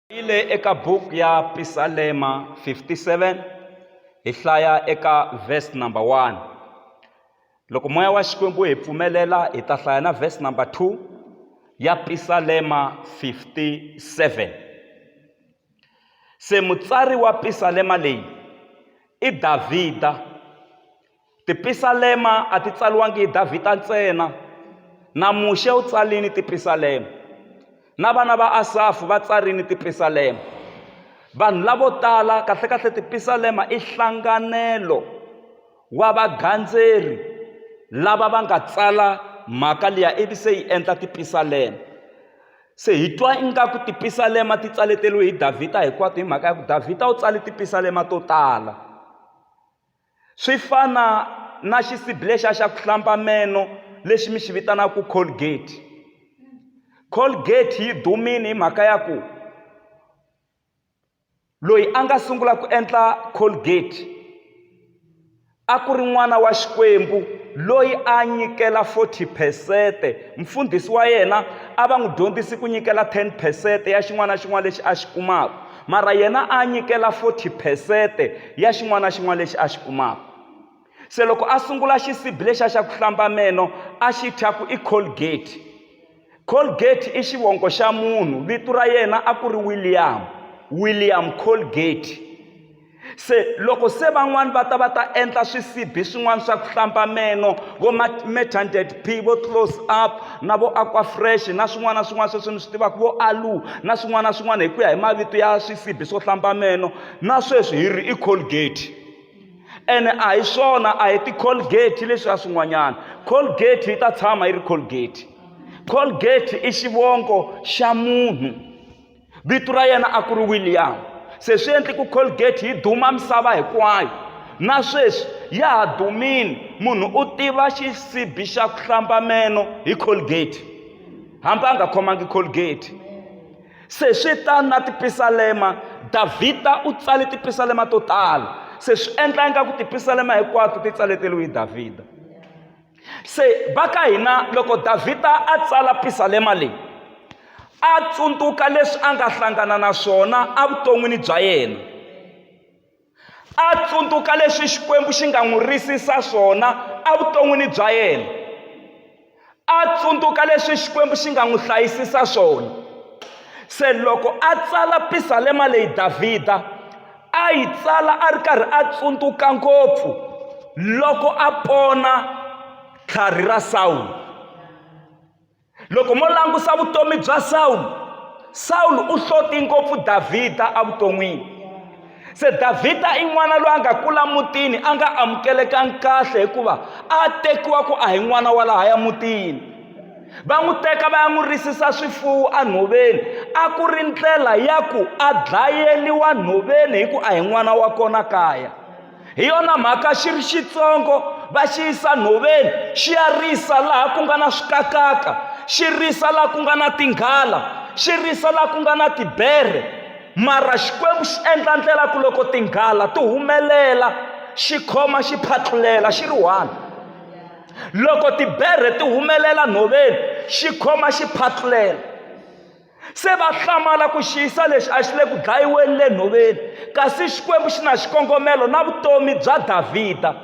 ile eka book ya Psalm 57 hi hlaya eka verse number 1. Loko moya wa Xikwembu hi pfumelela hi ta hlaya na verse number 2 ya Psalm 57. Se mutsari wa Psalm leyi i Davhida. Tipsalema a ti tsaliwangi hi Davhida ntsena, na Muxe u tsalini tipsalema, na vana va Asafu va tsarini tipsalema. Vanhu lavo tala kahle tipsalema i hlanganelo wa vagandzeri lava va nga tsala mhaka liya ivi se yi endla tipsalema. Se hi twa ingaku tipsalema ti tsaleteliwe hi Davhida hinkwato hi mhaka ya ku Davhida u tsale tipsalema to tala. Swi fana na xisibi lexa xa ku hlamba meno lexi mi xi vitanaka Colgate. Colgate yi dumini hi mhaka ya ku loyi a nga sungula ku endla Colgate a ku ri n'wana wa Xikwembu loyi a nyikela 40%. Mfundhisi wa yena a va n'wi dyondzisi ku nyikela 10% ya xin'wana na xin'wana lexi a xi kumaka, mara yena a nyikela 40% ya xin'wana na xin'wana lexi a xi kumaka. Se loko a sungula xisibi lexa xa ku hlamba meno a xi thyaku i Colgate. Colgate i xivongo xa munhu, vito ra yena a ku ri William Colgate. Se loko se van'wani va ta endla swisibi swin'wana swa ku hlamba meno, vo Methadone P, vo Close Up na vo Aquafresh na swin'wana na swin'wana sweswi mi swi tivaka, vo Alu na swin'wana na swin'wana hi ku ya hi mavito ya swisibi swo hlamba meno, na sweswi hi ri i Colgate. Ene a hi swona, a hi ti-Colgate leswi ya swin'wanyana. Colgate yi ta tshama yi ri Colgate. Colgate i xivongo xa munhu, vito ra yena a ku ri William. Se swi endli ku Colgate yi duma misava hinkwayo, na sweswi ya ha dumini. Munhu u tiva xisibi xa ku hlamba meno hi Colgate hambi a nga khomangi Colgate. Se swi tani na tipsalema, Davhida u tsale tipsalema to tala. Se swi endla ingaku tipsalema hinkwato ti tsaleteliwe hi Davhida. Se va ka hina loko Davhida a tsala psalema leyi a tsundzuka leswi a nga hlangana na swona evuton'wini bya yena, a tsundzuka leswi Xikwembu xi nga n'wi risisa swona evuton'wini bya yena, a tsundzuka leswi Xikwembu xi nga n'wi hlayisisa swona. Se loko a tsala psalema leyi Davhida a yi tsala a ri karhi a tsundzuka ngopfu loko a pona tlhari ra Sawulu. Loko mo langusa vutomi bya Sawulu u hloti ngopfu Davhida evuton'wini. Se Davhida i n'wana loyi a nga kula mutini, a nga amukelekangi kahle hikuva a tekiwa ku a hi n'wana wa lahaya mutini. Va n'wi teka va ya n'wi risisa swifuwo enhoveni, a ku ri ndlela ya ku a dlayeliwa nhoveni hi ku a hi n'wana wa kona kaya. Hi yona mhaka xi ri xitsongo va xi yisa nhoveni xi ya risa laha ku nga na swikakaka, xi risa laha ku nga na tinghala, xi risa laha ku nga na tibere. Mara Xikwembu xi endla ndlela ku loko tinghala ti humelela xi khoma xi phatlulela xi ri one. Loko tibere ti humelela nhoveni xi khoma xi phatlulela. Se va hlamala ku xi yisa lexi a xi le ku dlayiweni le nhoveni, kasi Xikwembu xi na xikongomelo na vutomi bya Davhida.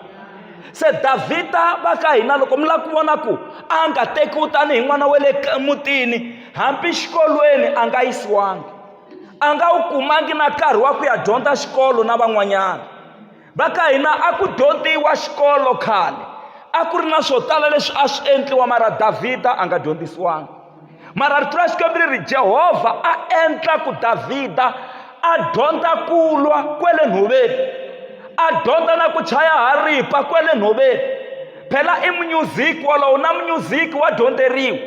Se Davhida va ka hina loko mi lava ku vona ku a nga tekiwi tanihi n'wana wa le mutini, hambi xikolweni a nga yisiwangi, a nga wu kumangi na nkarhi wa ku ya dyondza xikolo na van'wanyana. Va ka hina a ku dyondziwa xikolo khale, a ku ri na swo tala leswi a swi endliwa, mara Davhida a nga dyondzisiwangi. Mara rito ra Xikwembu ri ri Jehovha a endla ku Davhida a dyondza ku lwa kwele nhoveni, a dyondza na ku chaya haripa kwele nhoveni. Phela i munyuziki walowo, na munyuziki wa dyondzeriwa.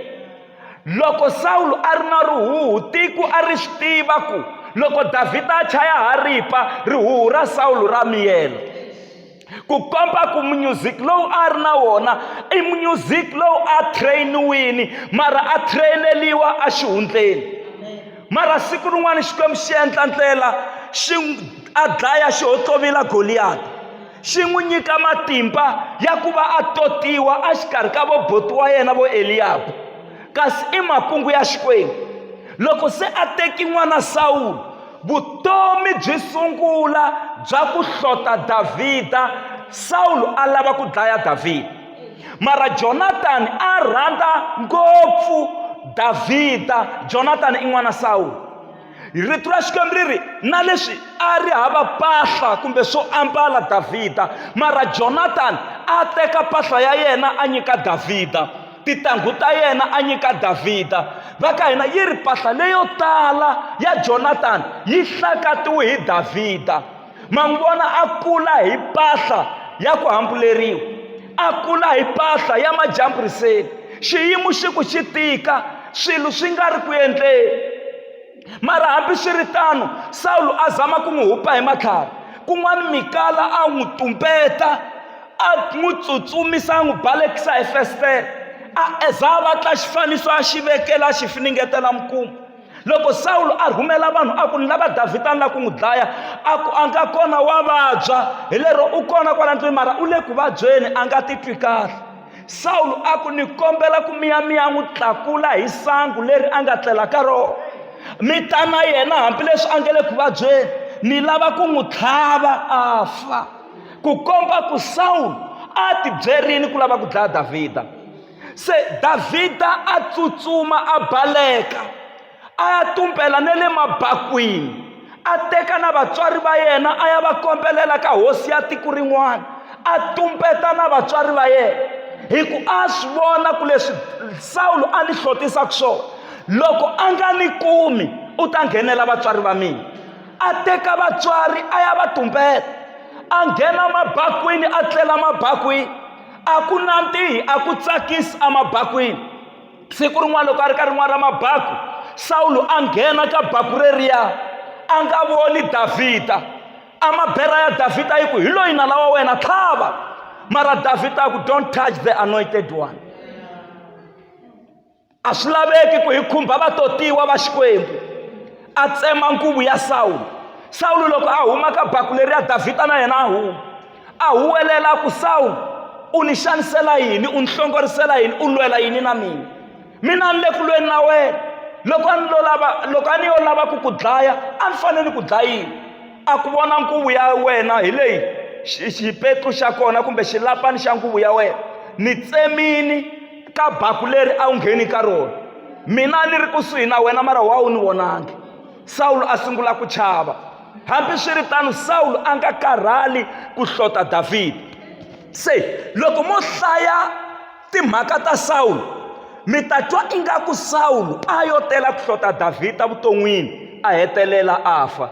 Loko Sawulu a ri na rihuhu, tiko a ri swi tiva ku loko Davhida a chaya haripa rihuhu ra Sawulu ra miyela. Ku komba ku munyuziki lowu a ri na wona i munyuziki lowu a trainiwini, mara a traineliwa a xihundleni. Mara siku rin'wana Xikwembu xi endla ndlela a dlaya xihotlovila Goliyati, xi n'wi nyika matimba ya ku va a totiwa exikarhi ka voboti wa yena vo Eliyabu. Kasi i makungu ya Xikwembu. loko se a teki n'wana Sawulu vutomi byi sungula bya ku hlota Davhida. Sawulu a lava ku dlaya Davhida, mara Jonathan a rhandza ngopfu Davhida. Jonathan i n'wana Sawulu. Rito ra Xikwembu ri ri na leswi a ri hava mpahla kumbe swo ambala Davhida, mara Jonathan a teka mpahla ya yena a nyika Davhida, tintangu ta yena a nyika Davhida. Va ka hina yi ri mpahla leyo tala ya Jonathan yi hlakatiwe hi Davhida. Ma n'wi vona a kula hi mpahla ya ku hambuleriwa, a kula hi mpahla ya majamburiseni, xiyimo xi ku xi tika, swilo swi nga ri ku endleni. Mara hambi swi ri tano Sawulu a zama ku n'wi hupa hi matlhari. Kun'wana Mikala a n'wi tumbeta, a n'wi tsutsumisa, a n'wi balekisa hi festere, a za a vatla xifaniso a xi vekela, a xi finingetela mikumu. Loko Sawulu a rhumela vanhu a ku ni lava Davhida ni lava ku n'wi dlaya, a ku a nga kona wa vabya, hi lero u kona kwala ndlwini mara u le ku vabyeni a nga titwi kahle. Sawulu a ku ni kombela ku miya n'wi tlakula hi sangu leri a nga tlela ka rona, mi ta na yena hambileswi a nga le ku vabyeni, ni lava ku n'wi tlhava a fa. Ku komba ku Sawulu a ti byerini ku lava ku dlaya Davhida. Se Davhida a tsutsuma a baleka, a ya tumbela ne le mabakwini, a teka na vatswari va yena a ya va kombelela ka hosi ya tiko rin'wana, a tumbeta na vatswari va yena, hi ku a swi vona ku leswi Sawulu a ni hlotisaka swona, loko a nga ni kumi u ta nghenela vatswari va mina. A teka vatswari a ya va tumbeta, a nghena mabakwini, a tlela mabakwini, a ku nandzihi, a ku tsakisi a mabakwini. Siku rin'wana loko a ri ka rin'wana ra mabaku, Sawulu a nghena ka baku reriya, a nga voni Davhida. A mabera ya Davhida yi ku hi loyi na lava wena tlhava, mara Davhida a ku don't touch the anointed one. A swi laveki ku hi khumba vatotiwa va Xikwembu. A tsema nguvu ya Sawulu. Sawulu loko a huma ka baku leriya, Davhida na yena a huma, a huwelela ku Sawulu u ni xanisela yini, u ni hlongorisela yini, u lwela yini na mina? Mina ni le ku lweni na wena. Loko a ni yo lava ku ku dlaya a ni fanele ku dlayini. A ku vona nguvu ya wena hi leyi xipetlu xa kona kumbe xilapani xa nguvu ya wena, ni tsemini ka baku leri a wu ngheni ka rona, mina ni ri kusuhi na wena mara wa wu ni vonangi. Sawulu a sungula ku chava. Hambi swi ri tano Sawulu a nga karhali ku hlota Davhida. Se loko mo hlaya timhaka ta Sawulu mi ta twa ingaku Sawulu a yo tela ku hlota Davhida vuton'wini a hetelela a fa.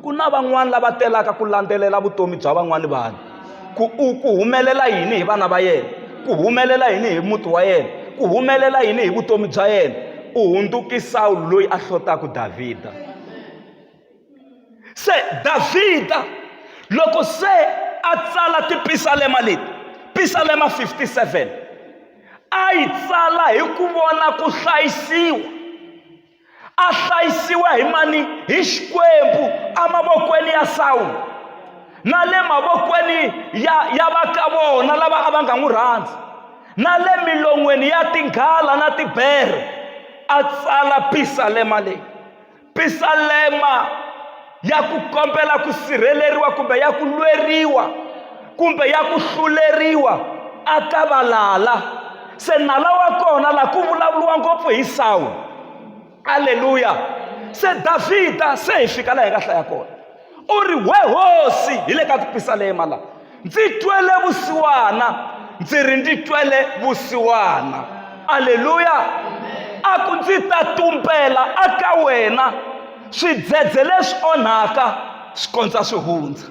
Ku na van'wana lava telaka ku landzelela vutomi bya van'wana vanhu, ku humelela yini hi vana va yena, ku humelela yini hi muti wa yena, ku humelela yini hi vutomi bya yena. U hundzuki Sawulu loyi a hlotaka Davhida. Se Davhida loko se a tsala tipisalema leti, Pisalema 57, a yi tsala hi ku vona ku hlayisiwa. A hlayisiwa hi mani? Hi Xikwembu amavokweni ya Sawulu na le mavokweni ya va ka vona lava a va nga n'wi rhandzi, na le milon'weni ya tinghala na tibere. A tsala Pisalema leyi, Pisalema ya ku kombela ku sirheleriwa kumbe ya ku lweriwa kumbe ya ku hluleriwa aka valala. Se nala wa kona la ku vulavuriwa ngopfu hi Sawulu. Haleluya. Se Davhida se hi fika laha hi nga hlaya kona, u ri we hosi hi le ka Pisalema la, ndzi twele vusiwana, ndzi ri ndzi twele vusiwana. Haleluya. A ku ndzi ta tumbela aka wena swidzedze leswi onhaka swi kondza swi hundza.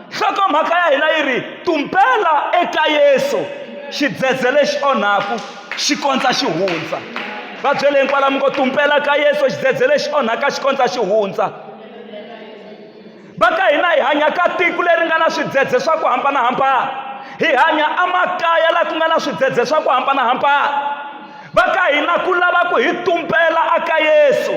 Nhlokomhaka ya hina yi ri tumbela eka Yesu xidzedze lexi onhaku xi kondza xi hundza. Va byele hinkwalamu ngo tumbela ka Yesu xidzedze lexi onhaka xi kondza xi hundza. Va ka hina hi hanya ka tiko leri nga na swidzedze swa ku hambanahambana, hi hanya amakaya laha ku nga na swidzedze swa ku hambanahambana. Va ka hina ku lava ku hi tumbela aka Yesu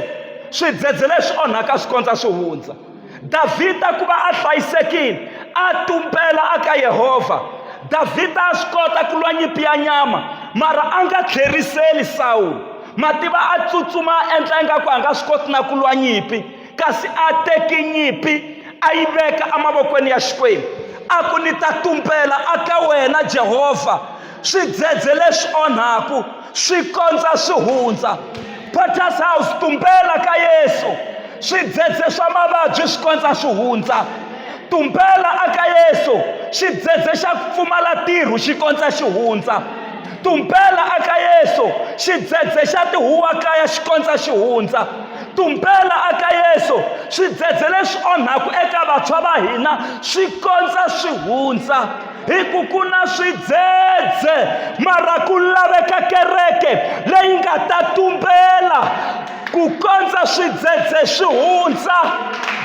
swidzedze leswi onhaka swi kondza swi hundza. Davhida ku va a hlayisekile a tumbela aka Yehovha. Davhida a swi kota ku lwa nyimpi ya nyama mara a nga tlheriseli Sawulu, mativa a tsutsuma endla ingaku a nga swi koti na ku lwa nyimpi, kasi a teki nyimpi a yi veka emavokweni ya Xikwembu. A ku ni ta tumbela aka wena Jehovha swidzedze leswi onhaku swi kondza swi hundza. Potter's House, tumbela ka Yesu swidzedze swa mavabyi swi kondza swi hundza. Tumbela aka Yesu xidzedze xa ku pfumala tirhu xi kondza xi hundza. Tumbela aka Yesu xidzedze xa tihuwa kaya xi kondza xi hundza. Tumbela aka Yesu swidzedze leswi onhaku eka vantshwa va hina swi kondza swi hundza. Hi ku ku na swidzedze mara ku laveka kereke leyi nga ta tumbela ku kondza swidzedze swi hundza.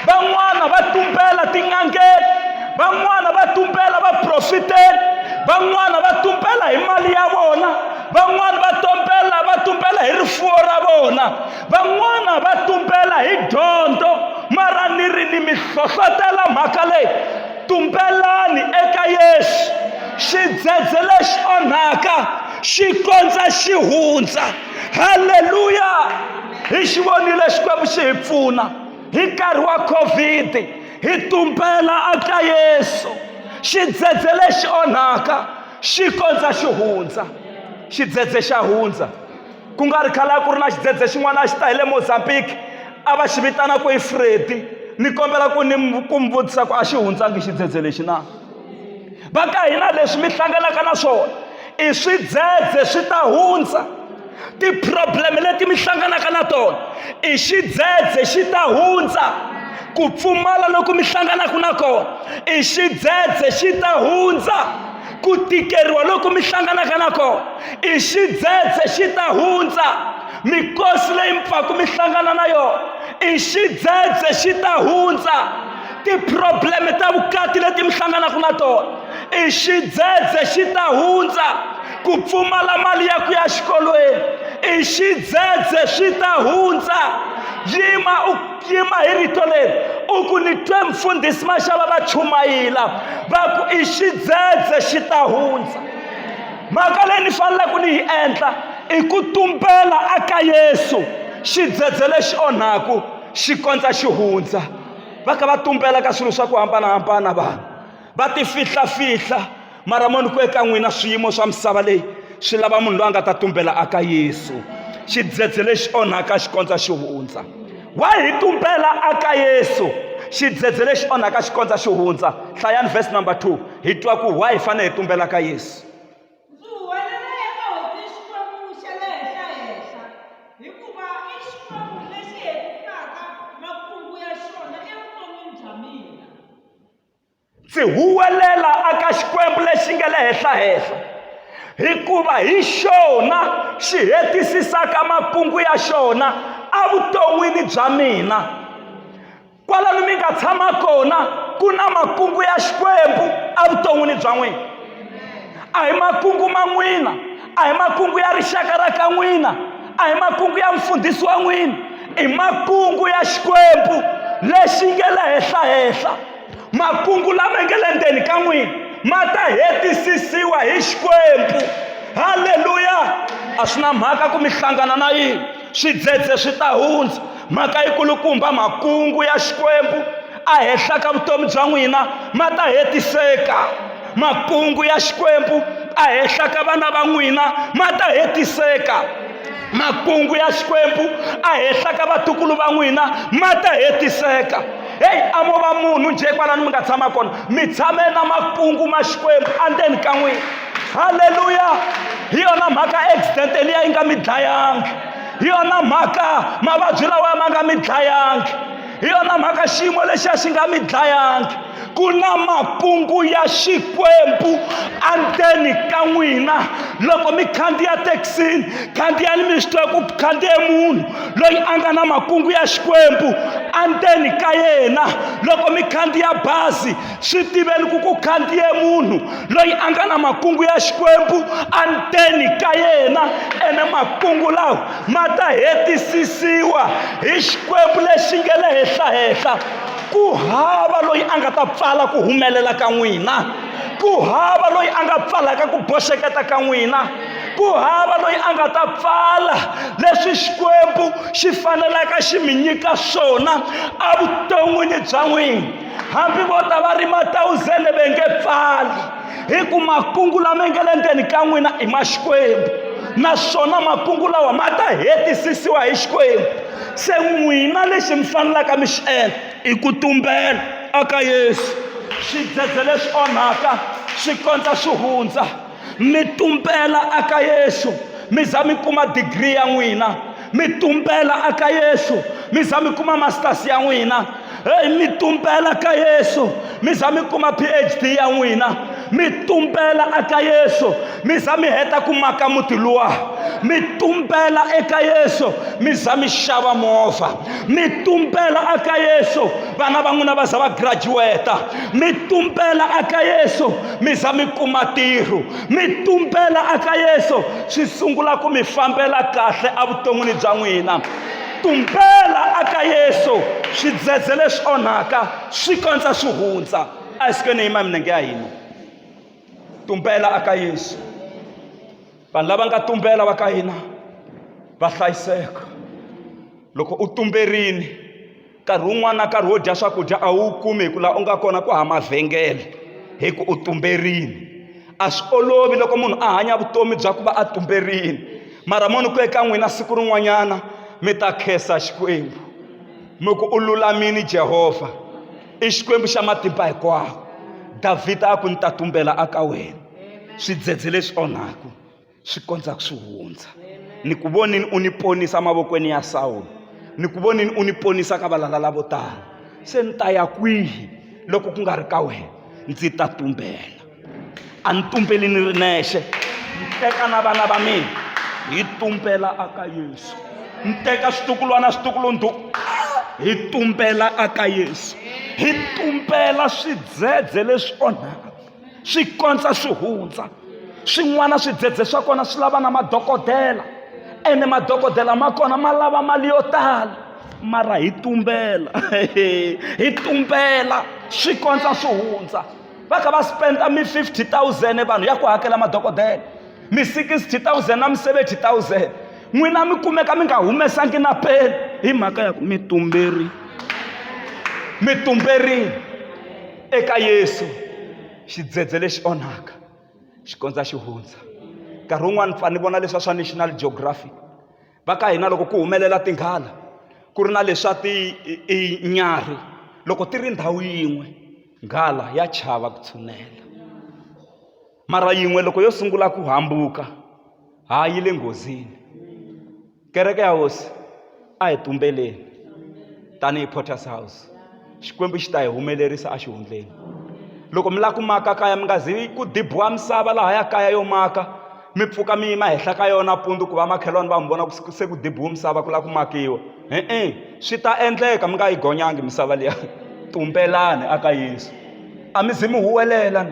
Van'wana va tumbela tin'angeni, van'wana va tumbela vaprofiteni, van'wana va tumbela hi mali ya vona, van'wana va tumbela hi rifuwo ra vona, van'wana va tumbela hi dyondzo. Mara ni ri ni mi hlohlotela mhaka leyi, tumbelani eka Yesu xidzedze lexi onhaka xi kondza xi hundza. Haleluya! Hi xi vonile Xikwembu xi hi pfuna hi nkarhi wa COVID. Hi tumbela aka Yesu xidzedze lexi onhaka xi kondza xi hundza. Xidzedze xa hundza. Ku nga ri khale ku ri na xidzedze xin'wana a xi ta hi le Mozambique a va xi vitana ku i Freddy. Ni kombela ku mi vutisa ku a xi hundzangi xidzedze lexi na? Va ka hina leswi mi hlanganaka na swona i swidzedze swi ta hundza. Ti-problem leti mi hlanganaka na tona i xidzedze xi ta hundza. Ku pfumala loko mi hlanganaka na kona i xidzedze xi ta hundza. Ku tikeriwa loko mi hlanganaka na kona i xidzedze xi ta hundza. Mikosi leyi mi pfaku mi hlangana na yona i xidzedze xi ta hundza. Ti-problem ta vukati leti mi hlanganaka na tona i xidzedze xi ta hundza. Ku pfumala mali ya ku ya xikolweni i xidzedze xi ta hundza. Yima hi rito leri u ku ni twe mfundhisi Mashava va chumayela va ku i xidzedze xi ta hundza. Mhaka leyi ni faneleke ku ni yi endla i ku tumbela aka Yesu xidzedze lexi onhaku xi kondza xi hundza. Va ka va tumbela ka swilo swa ku hambanahambana vanhu va ti fihlafihla, mara mo ni ku eka n'wina swiyimo swa misava leyi swi lava munhu loyi a nga ta tumbela aka Yesu xidzedze lexi onhaka xi kondza xi hundza. Wa hi tumbela aka Yesu xidzedze lexi onhaka xi kondza xi hundza. Hlayani verse number 2 hi twa ku why hi fanele hi tumbela ka Yesu. Ndzi huwelela aka Xikwembu lexi nga le henhla hikuva hi xona xi hetisisaka makungu ya xona evuton'wini bya mina. Kwalano mi nga tshama kona ku na makungu ya Xikwembu evuton'wini bya n'wina. A hi makungu ma n'wina, a hi makungu ya rixaka ra ka n'wina, a hi makungu ya mfundhisi wa n'wina, i makungu ya Xikwembu lexi nga le henhla. Makungu lama nga le ndzeni ka n'wina ma ta hetisisiwa hi Xikwembu. Haleluya! A swi na mhaka ku mi hlangana na yini, swidzedze swi ta hundza. Mhaka yi kulukumba makungu ya Xikwembu a henhla ka vutomi bya n'wina ma ta hetiseka. Makungu ya Xikwembu a henhla ka vana va n'wina ma ta hetiseka. Makungu ya Xikwembu a henhla ka vatukulu va n'wina ma ta hetiseka. Hey, amo va munhu nje kwalano mi nga tshama kona mi tshame na makungu ma Xikwembu endzeni ka n'wina. Haleluya! Hi yona mhaka accident liya yi nga mi dlayangi, hi yona mhaka mavabyi lawa ma nga mi dlayangi, hi yona mhaka xiyimo lexiya xi nga mi dlayangi. Ku na makungu ya Xikwembu endzeni ka n'wina. Loko mi khandziya thekisini khandziyani mi swi tiva ku khandziye munhu loyi a nga na makungu ya Xikwembu endzeni ka yena. Loko mi khandziya bazi swi tiveni ku khandziye munhu loyi a nga na makungu ya Xikwembu endzeni ka yena. Ene makungu lawa ma ta hetisisiwa hi Xikwembu lexi nga le henhla. Ku hava loyi a nga ta pfala ku humelela ka n'wina, ku hava loyi a nga pfalaka ku boxeketa ka n'wina. ku hava loyi a nga ta pfala leswi Xikwembu xi fanelaka xi mi nyika swona a vuton'wini bya n'wina. Hambi vo ta va ri 1000 va nge pfali, hi ku makungu lama nga le ndzeni ka n'wina i ma Xikwembu, naswona makungu lawa ma ta hetisisiwa hi Xikwembu. Se n'wina lexi mi fanelaka mi xi endla i ku tumbela aka Yesu. Swidzedze leswi onhaka swi kondza swi hundza. Mi tumbela aka Yesu, mi za mi kuma degree ya n'wina. Mi tumbela aka Yesu, mi za mi kuma masters ya n'wina. Mi tumbela ka Yesu, mi za mi kuma PhD ya n'wina. Mi tumbela aka Yesu, mi za mi heta ku maka muti luwa. Mi tumbela eka Yesu, mi za mi xava movha. Mi tumbela aka Yesu, vana va n'wina va za va graduate. Mi tumbela aka Yesu, mi za mi kuma tirho. Mi tumbela aka Yesu, swi sungula ku mi fambela kahle evuton'wini bya n'wina. Tumbela aka Yesu, swidzedze leswi onhaka swi kondza swi hundza. A hi sikeni hi milenge ya hina. Tumbela aka Yesu. Vanhu lava nga tumbela va ka hina va hlayiseka. Loko u tumberini, nkarhi wun'wana na nkarhi wo dya swakudya a wu kumi hi ku laha u nga kona ku hava mavhengele, hi ku u tumberini. A swi olovi loko munhu a hanya vutomi bya ku va a tumberini, mara munhu ku eka n'wina siku rin'wanyana mi ta khensa Xikwembu. Mi ku u lulamini Jehovha, i Xikwembu xa matimba hinkwawo. Davhida a ku ni ta tumbela aka wena. Swidzedze leswi onhaka swi kondza swi hundza. Ni ku vonini u ni ponisa mavokweni ya Sawule, ni ku vonini u ni ponisa ka valala lavo tala. Se ni ta ya kwihi loko ku nga ri ka wena? Ndzi ta tumbela. A ni tumbeli ni ri nexe, ni teka na vana va mina hi tumbela aka Yesu. Ni teka switukulwana switukulundu hi tumbela aka Yesu. Hi tumbela swidzedze leswi onhaka swi kondza swi hundza. Swin'wana swidzedze swa kona swi lava na madokodela, ene madokodela ma kona ma lava mali yo tala, mara hi tumbela hi tumbela swi kondza swi hundza. Va kha va spenda mi 50,000 vanhu ya ku hakela madokodela, mi 60,000 na mi 70,000. N'wina mi kumeka mi nga humesangi na peni hi mhaka ya ku mi tumberini eka Yesu. Xidzedze lexi onhaka xi kondza xi hundza. Nkarhi wun'wana pfa ni vona leswa swa National Geographic va ka hina loko ku humelela tinghala ku ri na leswa nyarhi, loko ti ri ndhawu yin'we nghala ya chava ku tshunela, mara yin'we loko yo sungula ku hambuka yi le nghozini. Kereke ya hosi a hi tumbeleni tanihi Potter's House. Xikwembu xi ta hi humelerisa a xihundleni. Loko mi lava ku maka kaya mi nga zi ku dibiwa misava laha ya kaya yo maka, mi pfuka mi yima henhla ka yona pundu ku va makhelwani va mi vona ku se ku dibiwa misava ku lava ku makiwa. Swi ta endleka mi nga yi gonyangi misava liya. Tumbelani aka Yesu. A mi zi mi huwelela.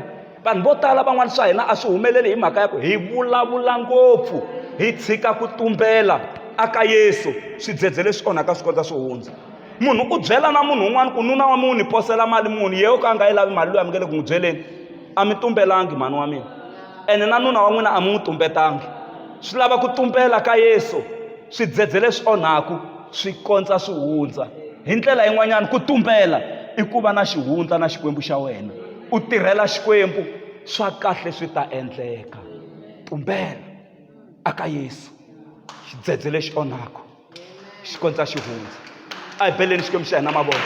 Vanhu vo tala van'wana swa hina a swi humeleli hi mhaka ya ku hi vulavula ngopfu, hi tshika ku tumbela aka Yesu. Swidzedze leswi onhaka swi kondza swi hundza. Munhu u byela na munhu un'wana ku nuna wa munhu ni posela mali muni, yeho ka nga yi lavi mali loyi a mi nge le ku n'wi byeleni. A mi tumbelangi mhani wa mina, ene na nuna wa n'wina a mi n'wi tumbetangi. Swi lava ku tumbela ka Yesu. Swidzedze leswi onhaka swi kondza swi hundza. Hi ndlela yin'wanyana ku tumbela i ku va na xihundla na Xikwembu xa wena. U tirhela Xikwembu, swa kahle swi ta endleka. Tumbela aka Yesu. Xidzedze lexi onhaka xi kondza xi hundza. A hi beleni Xikwembu xa hina mavoko.